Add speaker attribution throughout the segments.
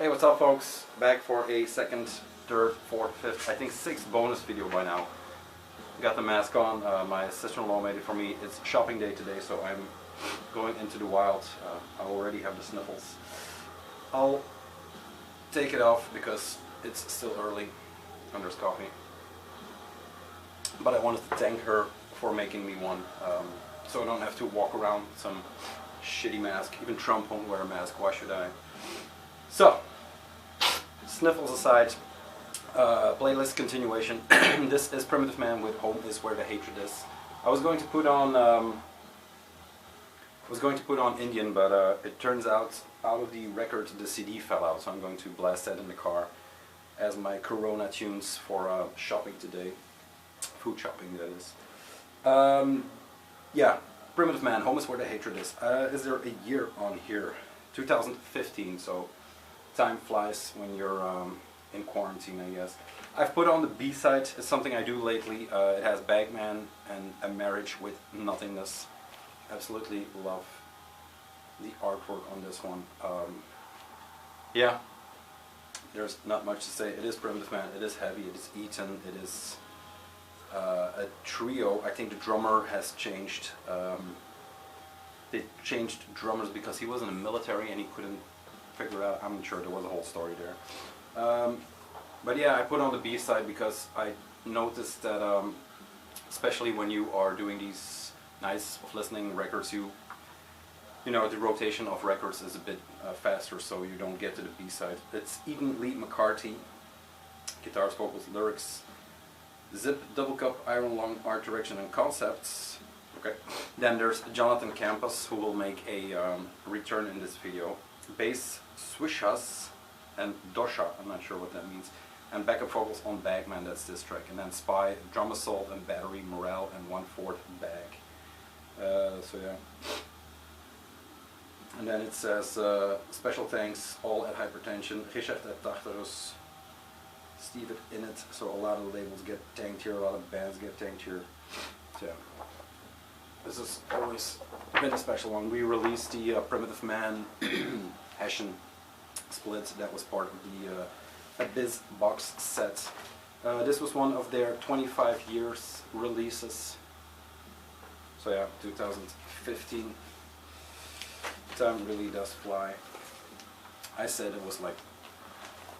Speaker 1: Hey, what's up folks? Back for a second, third, fourth, fifth, I think sixth bonus video by now. Got the mask on, my sister-in-law made it for me. It's shopping day today, so I'm going into the wild. I already have the sniffles. I'll take it off because it's still early and there's coffee. But I wanted to thank her for making me one, so I don't have to walk around with some shitty mask. Even Trump won't wear a mask, why should I? So, sniffles aside, playlist continuation. This is Primitive Man with Home Is Where the Hatred Is. I was going to put on Indian, but it turns out of the record the CD fell out, so I'm going to blast that in the car as my Corona tunes for shopping today. Food shopping, that is. Yeah, Primitive Man, Home Is Where the Hatred Is. Is there a year on here? 2015, so time flies when you're in quarantine, I guess. I've put on the B-side. It's something I do lately. It has Bagman and A Marriage with Nothingness. Absolutely love the artwork on this one. Yeah, there's not much to say. It is Primitive Man. It is heavy. It is Eaton. It is a trio. I think the drummer has changed. They changed drummers because he was in the military and he couldn't figure out. I'm not sure, there was a whole story there. But yeah, I put on the B-side because I noticed that especially when you are doing these nice listening records, you know, the rotation of records is a bit faster, so you don't get to the B-side. It's Eden Lee McCarthy, guitars, vocals, lyrics, Zip, Double Cup, Iron Lung, Art Direction and Concepts. Okay. Then there's Jonathan Campus, who will make a return in this video. Bass, Swishas, and Dosha, I'm not sure what that means. And backup vocals on Bagman, that's this track. And then Spy, Drum Assault, and Battery, Morale, and 1/4 Bag. So yeah. And then it says, special thanks, all at Hypertension, Richard at Tartarus, Steve in it. So a lot of labels get tanked here, a lot of bands get tanked here. So yeah. This has always been a special one. We released the Primitive Man Hessian split. That was part of the Abyss box set. This was one of their 25 years releases. So yeah, 2015. Time really does fly. I said it was like,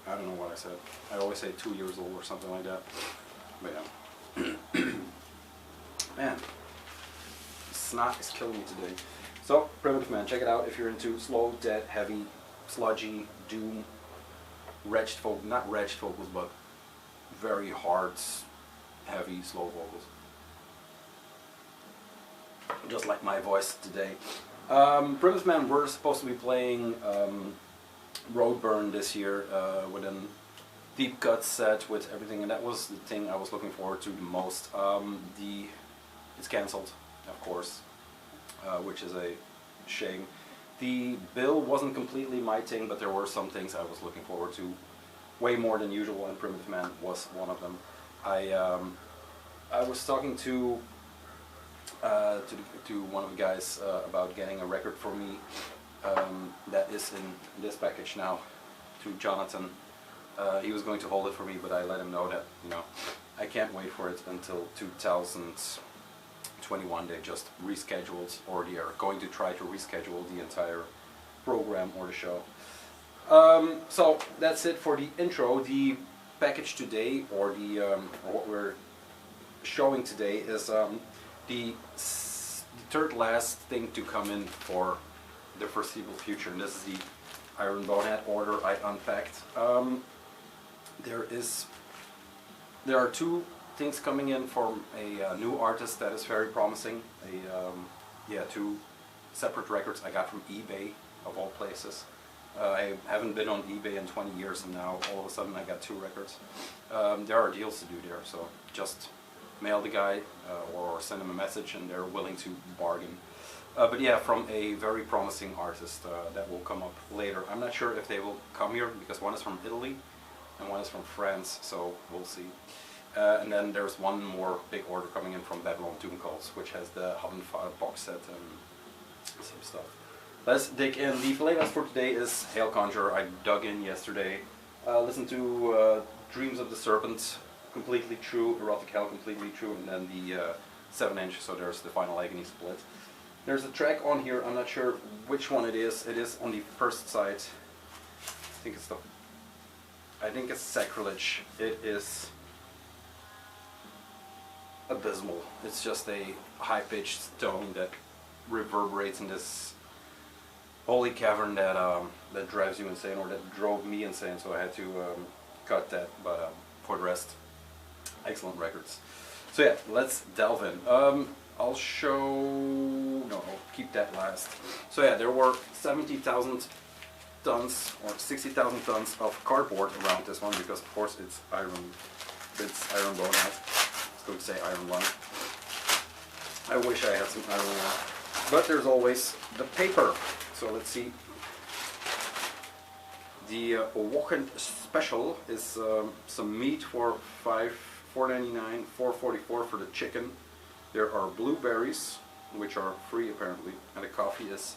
Speaker 1: I don't know what I said. I always say 2 years old or something like that. But yeah. Man. Snot is killing me today. So, Primitive Man, check it out if you're into slow, dead, heavy, sludgy, doom, wretched vocals, not wretched vocals, but very hard, heavy, slow vocals. Just like my voice today. Primitive Man, we're supposed to be playing Roadburn this year with a deep cut set with everything, and that was the thing I was looking forward to the most. It's cancelled, of course, which is a shame. The bill wasn't completely my thing, but there were some things I was looking forward to way more than usual, and Primitive Man was one of them. I was talking to one of the guys about getting a record for me that is in this package now, to Jonathan. He was going to hold it for me, but I let him know that, you know, I can't wait for it until 2021. They just rescheduled, or they are going to try to reschedule the entire program or the show. So that's it for the intro. The package today, or what we're showing today, is the third last thing to come in for the foreseeable future, and this is the Iron Bonehead order I unpacked. There are two things coming in from a new artist that is very promising. Two separate records I got from eBay, of all places. I haven't been on eBay in 20 years, and now all of a sudden I got two records. There are deals to do there, so just mail the guy or send him a message and they're willing to bargain. But yeah, from a very promising artist that will come up later. I'm not sure if they will come here because one is from Italy and one is from France, so we'll see. And then there's one more big order coming in from Babylon Doom Cults, which has the Havenfire box set and some stuff. Let's dig in. The playlist for today is Hail Conjure. I dug in yesterday. Listened to Dreams of the Serpent, completely true. Erotic Hell, completely true. And then the 7-inch, so there's the Final Agony split. There's a track on here, I'm not sure which one it is. It is on the first side. I think it's Sacrilege. It is abysmal. It's just a high-pitched tone that reverberates in this holy cavern that that drives you insane, or that drove me insane. So I had to cut that. But for the rest, excellent records. So yeah, let's delve in. I'll show. No, I'll keep that last. So yeah, there were 70,000 tons or 60,000 tons of cardboard around this one, because of course it's iron bone hat. I was going to say iron lung. I wish I had some iron lung, but there's always the paper. So let's see. The Wochend special is some meat for $4.99, $4.44 for the chicken. There are blueberries, which are free apparently, and the coffee is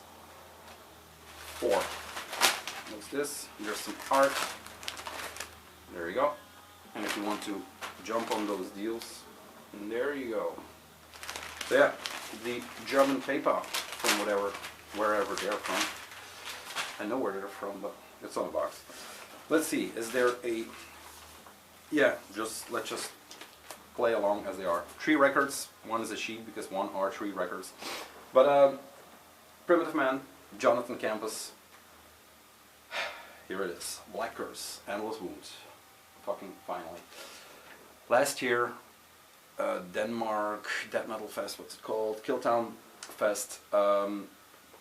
Speaker 1: $4. What's this? There's some art. There you go. And if you want to jump on those deals, and there you go. So yeah, the German paper from wherever they're from. I know where they're from, but it's on the box. Let's see. Is there a? Yeah, let's just play along as they are. 3 records. One is a sheet because one are 3 records. But Primitive Man, Jonathan Campus. Here it is. Black Curse, Endless Wounds. Fucking finally. Last year, Denmark Death Metal Fest, what's it called? Killtown Fest.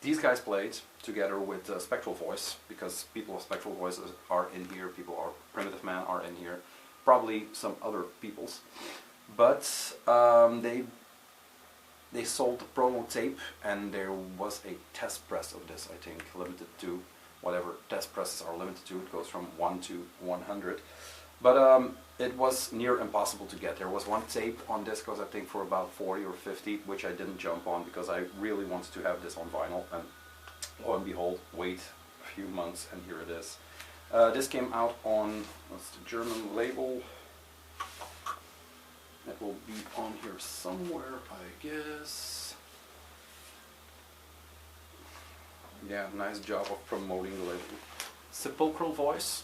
Speaker 1: These guys played together with Spectral Voice, because people of Spectral Voices are in here, people are Primitive Man are in here, probably some other peoples. But they sold the promo tape, and there was a test press of this, I think, limited to whatever test presses are limited to. It goes from 1 to 100. But it was near impossible to get. There was one tape on discos, I think, for about 40 or 50, which I didn't jump on because I really wanted to have this on vinyl. And lo and behold, wait a few months, and here it is. This came out on, what's the German label? It will be on here somewhere, I guess. Yeah, nice job of promoting the label. Sepulchral Voice,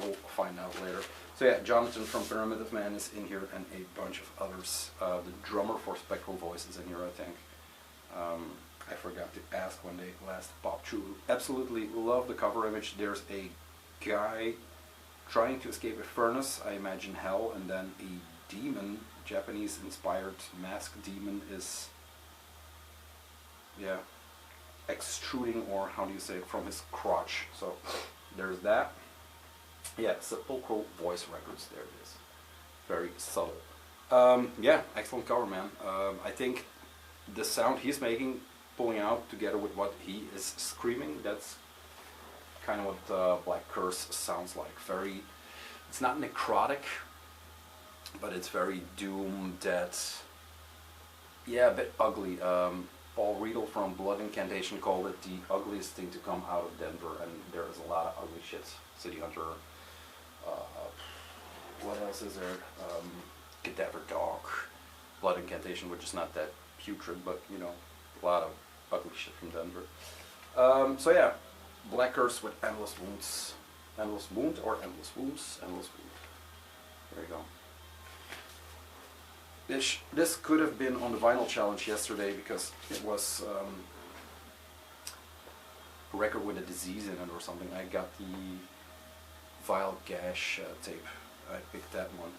Speaker 1: we'll find out later. So yeah, Jonathan from Primitive Man is in here, and a bunch of others. The drummer for Spectral Voice is in here, I think. I forgot to ask when they last popped through. Absolutely love the cover image. There's a guy trying to escape a furnace, I imagine hell, and then a demon, Japanese-inspired masked demon, is, yeah, extruding, or how do you say it, from his crotch. So there's that. Yeah, Sepulchral Voice Records, there it is. Very subtle. Yeah, excellent cover, man. I think the sound he's making, pulling out together with what he is screaming, that's kind of what Black Curse sounds like. Very, it's not necrotic, but it's very doom, dead, yeah, a bit ugly. Paul Riedel from Blood Incantation called it the ugliest thing to come out of Denver, and there is a lot of ugly shit. City Hunter, what else is there? Cadaver Dog, Blood Incantation, which is not that putrid, but you know, a lot of ugly shit from Denver. So yeah, Black Curse with Endless Wounds. Endless Wound or Endless Wounds? Endless Wound. There you go. This could have been on the vinyl challenge yesterday, because it was a record with a disease in it or something. I got the Vile Gash tape. I picked that one.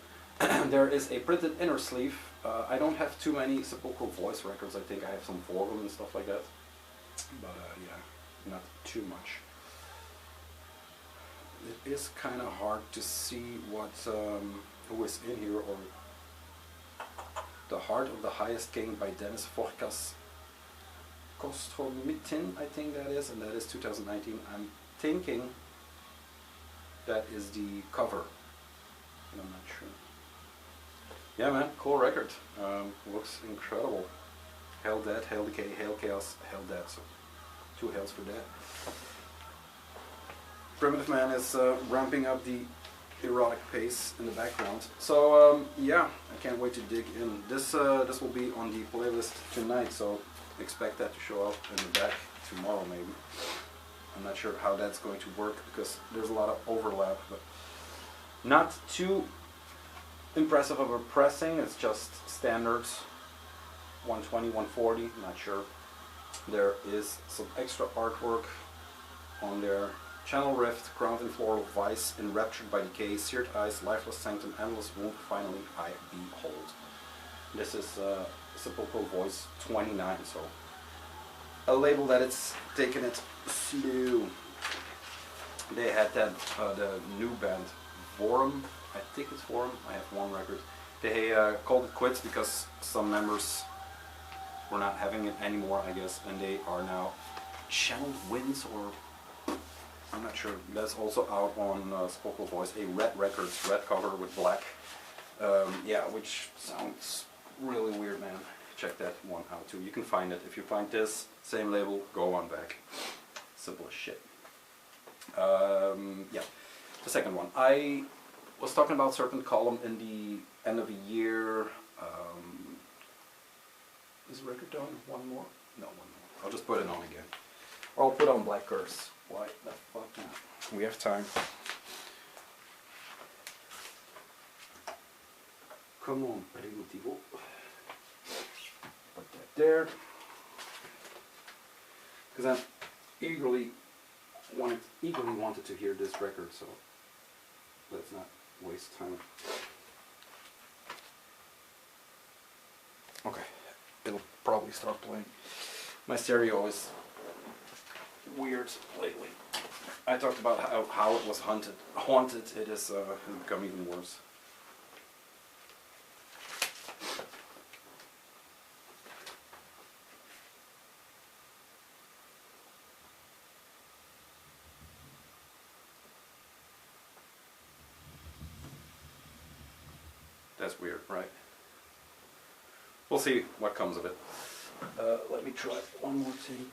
Speaker 1: There is a printed inner sleeve. I don't have too many Sepulchral Voice records. I think I have some Forum and stuff like that. But yeah, not too much. It is kind of hard to see what who is in here, or The Heart of the Highest King by Dennis Forkas Kostromitin, I think that is, and that is 2019. I'm thinking that is the cover, and I'm not sure. Yeah, man, cool record. Looks incredible. Hail Death, Hail Decay, Hail Chaos, Hail Death. So 2 hails for that. Primitive Man is ramping up the erotic pace in the background. So yeah, I can't wait to dig in. This will be on the playlist tonight, so expect that to show up in the back tomorrow maybe. I'm not sure how that's going to work because there's a lot of overlap, but not too impressive of a pressing. It's just standards 120, 140, not sure. There is some extra artwork on there. Channel Rift, Crowned in Floral Vice, Enraptured by Decay, Seared Eyes, Lifeless Sanctum, Endless Wound, Finally I Behold. This is Sepulchral Voice 29, so a label that it's taken it slow. They had that, the new band, Vorum, I think it's Vorum, I have one record. They called it quits because some members were not having it anymore, I guess, and they are now Channeled Winds, or I'm not sure. That's also out on Sepulchral Voice, a red record, red cover with black. Yeah, which sounds really weird, man. Check that one out too. You can find it. If you find this, same label, go on back. Simple as shit. Yeah, the second one. I was talking about Serpent Column in the end of the year. Is the record done? One more? No, one more. I'll just put it on again. Or I'll put on Black Curse. Why the fuck not? We have time. Come on, Primitivo. Put that there. Because I eagerly wanted to hear this record, so let's not waste time. Okay, it'll probably start playing. My stereo is weird lately. I talked about how it was haunted. It has become even worse. That's weird, right? We'll see what comes of it. Let me try one more thing.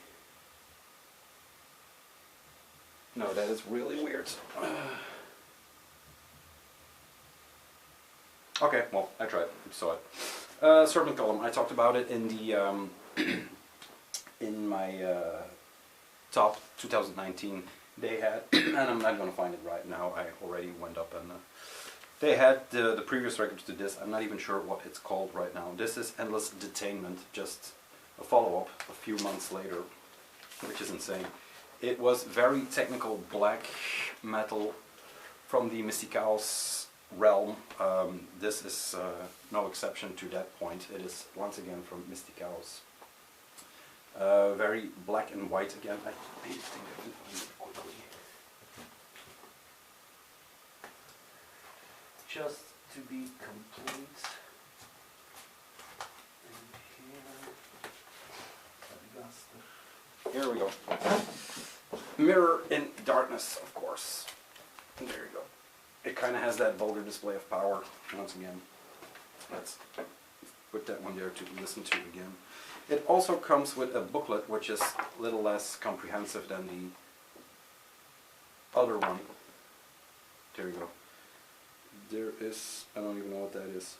Speaker 1: No, that is really weird. Okay, well, I tried. I saw it. Serpent Column. I talked about it in the in my top 2019. They had, and I'm not going to find it right now. I already went up and they had the previous records to this. I'm not even sure what it's called right now. This is Endless Detainment, just a follow-up a few months later, which is insane. It was very technical black metal from the Mysticaos realm. This is no exception to that point. It is once again from Mysticaos. Very black and white again. I think I can find it quickly. Just to be complete. Here we go. Mirror in Darkness, of course. And there you go. It kind of has that vulgar display of power. Once again, let's put that one there to listen to again. It also comes with a booklet, which is a little less comprehensive than the other one. There you go. There is, I don't even know what that is,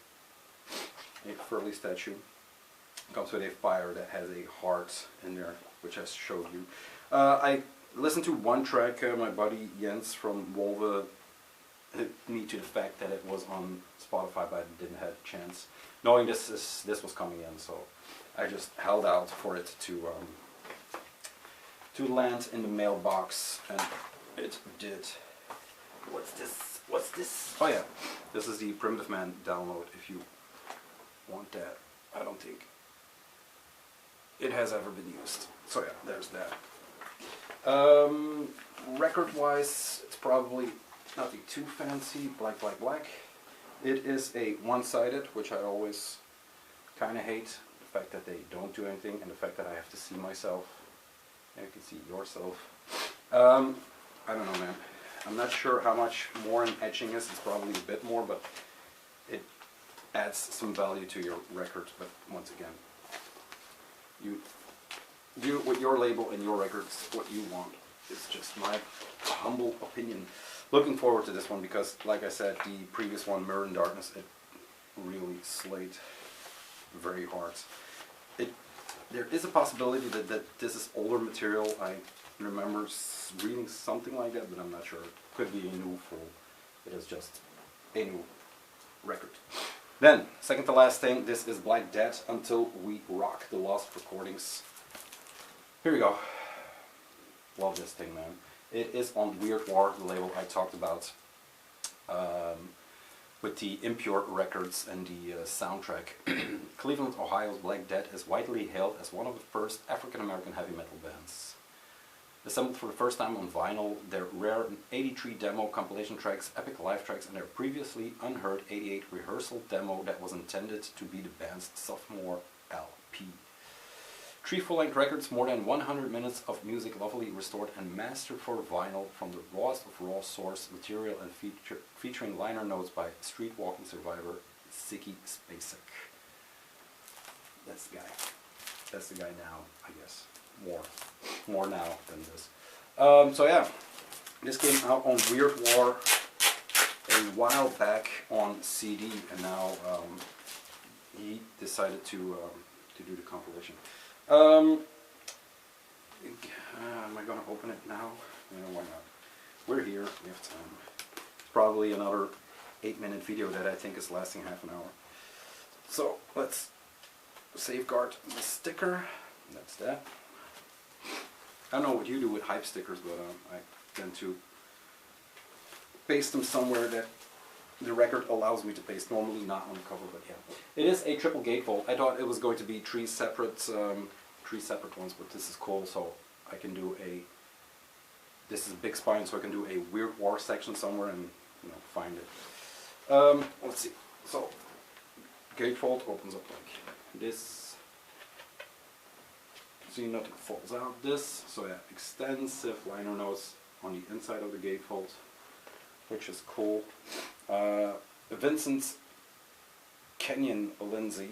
Speaker 1: a Furley statue. It comes with a fire that has a heart in there, which I showed you. I listened to one track. My buddy Jens from Wolve hit me to the fact that it was on Spotify, but I didn't have a chance. Knowing this was coming in, so I just held out for it to land in the mailbox, and it did. What's this? What's this? Oh yeah, this is the Primitive Man download. If you want that, I don't think it has ever been used. So yeah, there's that. Record-wise, it's probably nothing too fancy. Black, black, black. It is a one-sided, which I always kind of hate. The fact that they don't do anything, and the fact that I have to see myself. And you can see yourself. I don't know, man. I'm not sure how much more an etching is. It's probably a bit more, but it adds some value to your record. But once again, you do with your label and your records what you want. It's just my humble opinion. Looking forward to this one because, like I said, the previous one, Mirror in Darkness, it really slayed very hard. There is a possibility that this is older material. I remember reading something like that, but I'm not sure. It could be a new full. It is just a new record. Then, second to last thing, this is Black Death, Until We Rock, the Lost Recordings. Here we go. Love this thing, man. It is on Weird War, the label I talked about, with the Impure Records and the soundtrack. Cleveland, Ohio's Black Death is widely hailed as one of the first African-American heavy metal bands. Assembled for the first time on vinyl, their rare 83 demo compilation tracks, epic live tracks, and their previously unheard 88 rehearsal demo that was intended to be the band's sophomore LP. 3 full-length records, more than 100 minutes of music lovely restored and mastered for vinyl from the rawest of raw source material and featuring liner notes by street-walking survivor Ziggy Spacek. That's the guy. That's the guy now, I guess. More now than this. So yeah, this came out on Weird War a while back on CD, and now he decided to do the compilation. Am I going to open it now? Why not? We're here, we have time. It's probably another 8-minute video that I think is lasting half an hour. So let's safeguard the sticker. That's that. I don't know what you do with hype stickers, but I tend to paste them somewhere that the record allows me to paste. Normally not on the cover, but yeah. It is a triple gatefold. I thought it was going to be three separate ones, but this is cool, so I can do a... This is a big spine, so I can do a Weird War section somewhere and find it. Let's see. So, gatefold opens up like this. See, nothing falls out. This, so yeah, extensive liner notes on the inside of the gatefold, which is cool. Vincent Kenyon Lindsay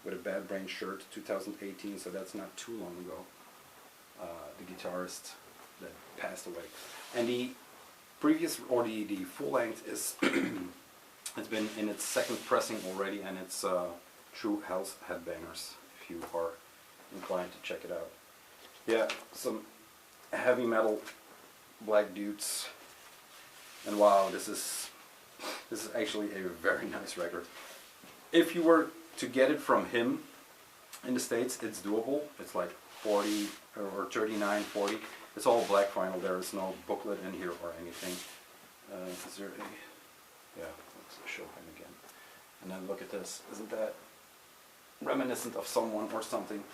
Speaker 1: with a Bad Brain shirt, 2018, so that's not too long ago. The guitarist that passed away. And the previous, or the full length is, it's been in its second pressing already, and it's True Hell's Headbangers, if you are inclined to check it out. Yeah, some heavy metal black dudes, and wow, this is actually a very nice record. If you were to get it from him in the States, it's doable. It's like 40 or 39, 40. It's all black vinyl. There is no booklet in here or anything. Is there a... Yeah, let's show him again. And then look at this. Isn't that reminiscent of someone or something?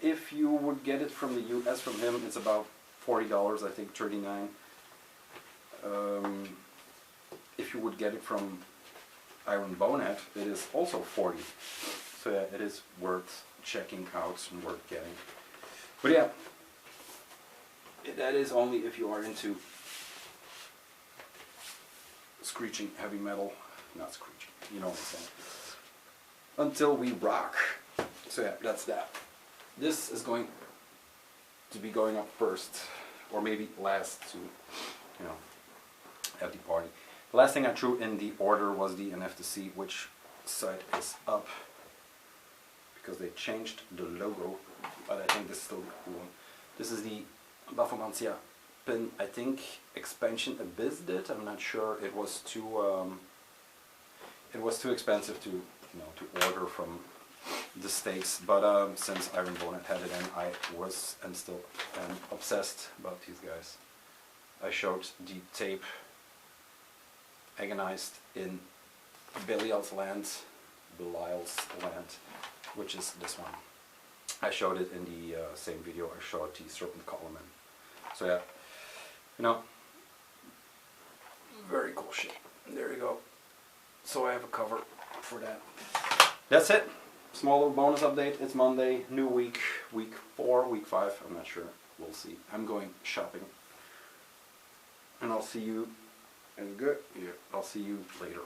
Speaker 1: If you would get it from the US from him, it's about $40, I think, $39. If you would get it from Iron Bonehead, it is also 40. So yeah, it is worth checking out and worth getting. But yeah, that is only if you are into screeching heavy metal. Not screeching, you know what I'm saying. Until We Rock. So yeah, that's that. This is going to be going up first, or maybe last to, have the party. The last thing I threw in the order was the NF to see which side is up, because they changed the logo, but I think this is still the cool one. This is the Baphomantia pin, I think Expansion Abyss did. I'm not sure. It was too expensive to to order from the States, but since Iron Bonehead had it in, I was and still am obsessed about these guys. I showed the tape Agonized in Belial's Land, which is this one. I showed it in the same video I showed the Serpent Column in. So yeah, very cool shit. There you go. So I have a cover for that. That's it. Small little bonus update. It's Monday, new week, week 4, week 5, I'm not sure. We'll see. I'm going shopping. And I'll see you, and good, yeah, I'll see you later.